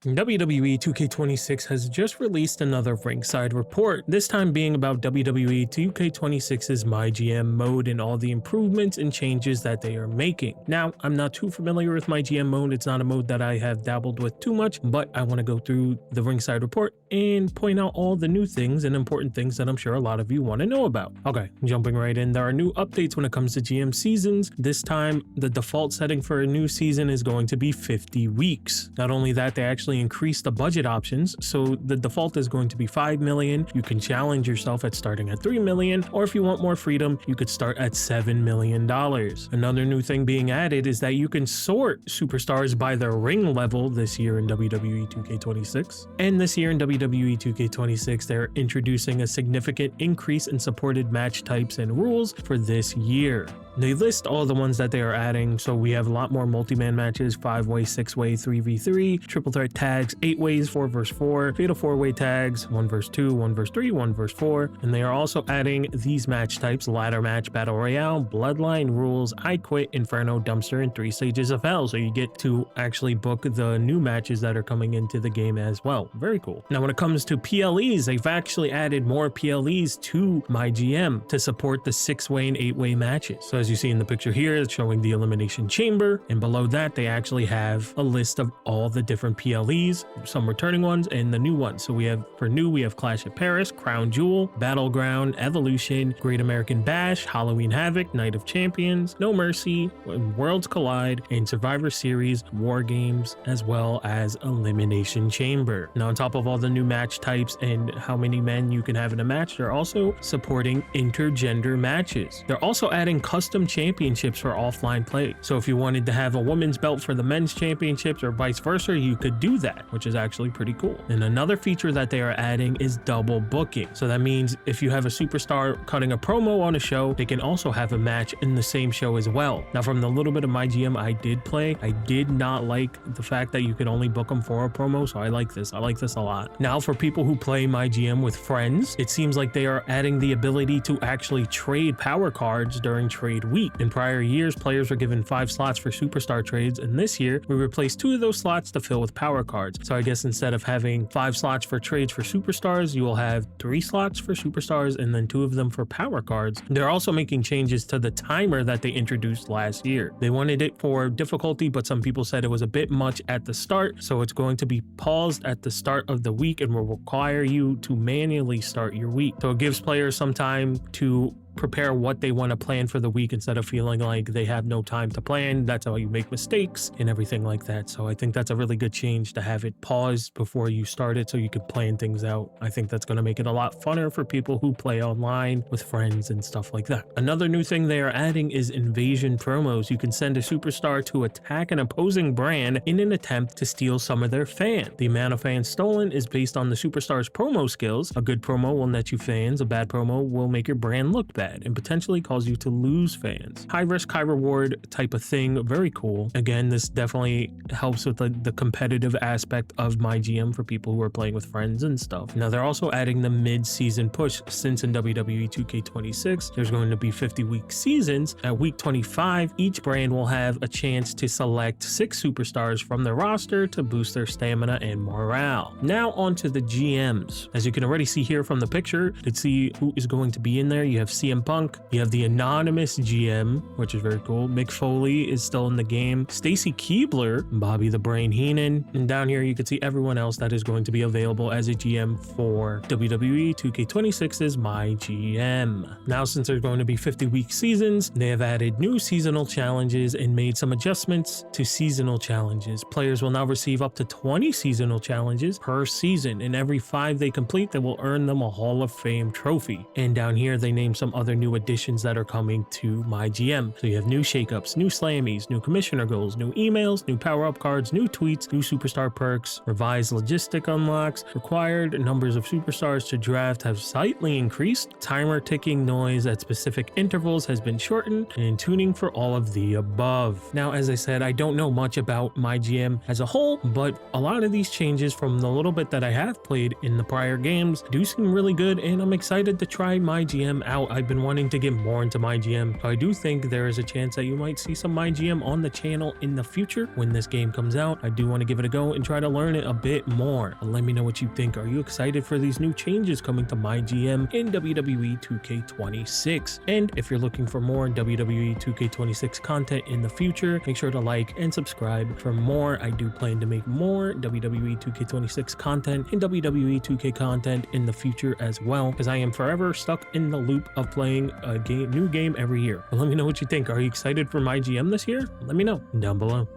WWE 2K26 has just released another Ringside report, this time being about WWE 2K26's MyGM mode and all the improvements and changes that they are making. Now, I'm not too familiar with MyGM mode, it's not a mode that I have dabbled with too much, but I want to go through the Ringside report and point out all the new things and important things that I'm sure a lot of you want to know about. Okay, jumping right in, there are new updates when it comes to GM seasons. This time, the default setting for a new season is going to be 50 weeks. Not only that, they actually increase the budget options, so the default is going to be 5 million. You can challenge yourself at starting at 3 million, or if you want more freedom, you could start at $7 million. Another new thing being added is that you can sort superstars by their ring level this year in WWE 2K26. And this year in WWE 2K26, they're introducing a significant increase in supported match types and rules for this year. They list all the ones that they are adding, so we have a lot more multi-man matches, 5-way, 6-way, 3v3, triple threat tags, 8 ways, 4 vs 4, fatal 4-way tags, 1 vs 2, 1 vs 3, 1 vs 4, and they are also adding these match types: ladder match, battle royale, bloodline rules, I quit, inferno, dumpster, and 3 stages of hell, so you get to actually book the new matches that are coming into the game as well. Very cool. Now when it comes to PLEs, they've actually added more PLEs to MyGM to support the 6-way and 8-way matches. So as you see in the picture here, it's showing the Elimination Chamber, and below that they actually have a list of all the different PLEs, some returning ones and the new ones. So we have, for new, we have Clash of Paris, Crown Jewel, Battleground, Evolution, Great American Bash, Halloween Havoc, Night of Champions, No Mercy, Worlds Collide, and Survivor Series, War Games, as well as Elimination Chamber. Now on top of all the new match types and how many men you can have in a match, they're also supporting intergender matches. They're also adding custom championships for offline play. So if you wanted to have a women's belt for the men's championships or vice versa, you could do that, which is actually pretty cool. And another feature that they are adding is double booking. So that means if you have a superstar cutting a promo on a show, they can also have a match in the same show as well. Now from the little bit of MyGM I did play, I did not like the fact that you could only book them for a promo, so I like this. I like this a lot. Now for people who play MyGM with friends, it seems like they are adding the ability to actually trade power cards during trade week. In prior years, players were given 5 slots for superstar trades, and this year we replaced 2 of those slots to fill with power cards. So I guess instead of having 5 slots for trades for superstars, you will have 3 slots for superstars and then 2 of them for power cards. They're also making changes to the timer that they introduced last year. They wanted it for difficulty, but some people said it was a bit much at the start, so it's going to be paused at the start of the week and will require you to manually start your week. So it gives players some time to prepare what they want to plan for the week instead of feeling like they have no time to plan. That's how you make mistakes and everything like that. So I think that's a really good change to have it paused before you start it so you can plan things out. I think that's going to make it a lot funner for people who play online with friends and stuff like that. Another new thing they are adding is invasion promos. You can send a superstar to attack an opposing brand in an attempt to steal some of their fan. The amount of fans stolen is based on the superstar's promo skills. A good promo will net you fans, a bad promo will make your brand look bad and potentially cause you to lose fans. High risk, high reward type of thing. Very cool. Again, this definitely helps with the competitive aspect of MyGM for people who are playing with friends and stuff. Now they're also adding the mid-season push, since in WWE 2K26 there's going to be 50-week seasons. At week 25, each brand will have a chance to select 6 superstars from their roster to boost their stamina and morale. Now onto the GMs. As you can already see here from the picture, to see who is going to be in there, you have CM Punk, you have the anonymous GM, which is very cool. Mick Foley is still in the game, Stacy Keibler, Bobby the Brain Heenan, and down here you can see everyone else that is going to be available as a GM for WWE 2K26's MyGM. Now since there's going to be 50-week seasons, they have added new seasonal challenges and made some adjustments to seasonal challenges. Players will now receive up to 20 seasonal challenges per season, and every 5 they complete, they will earn them a Hall of Fame trophy. And down here they name some other new additions that are coming to MyGM. So you have new shakeups, new slammies, new commissioner goals, new emails, new power-up cards, new tweets, new superstar perks, revised logistic unlocks, required numbers of superstars to draft have slightly increased, timer ticking noise at specific intervals has been shortened, and tuning for all of the above. Now, as I said, I don't know much about MyGM as a whole, but a lot of these changes from the little bit that I have played in the prior games do seem really good, and I'm excited to try MyGM out. I've been been wanting to get more into MyGM, so I do think there is a chance that you might see some MyGM on the channel in the future when this game comes out. I do want to give it a go and try to learn it a bit more. But let me know what you think. Are you excited for these new changes coming to MyGM in WWE 2K26? And if you're looking for more WWE 2K26 content in the future, make sure to like and subscribe for more. I do plan to make more WWE 2K26 content and WWE 2K content in the future as well, because I am forever stuck in the loop of playing a new game every year. But let me know what you think. Are you excited for MyGM this year? Let me know down below.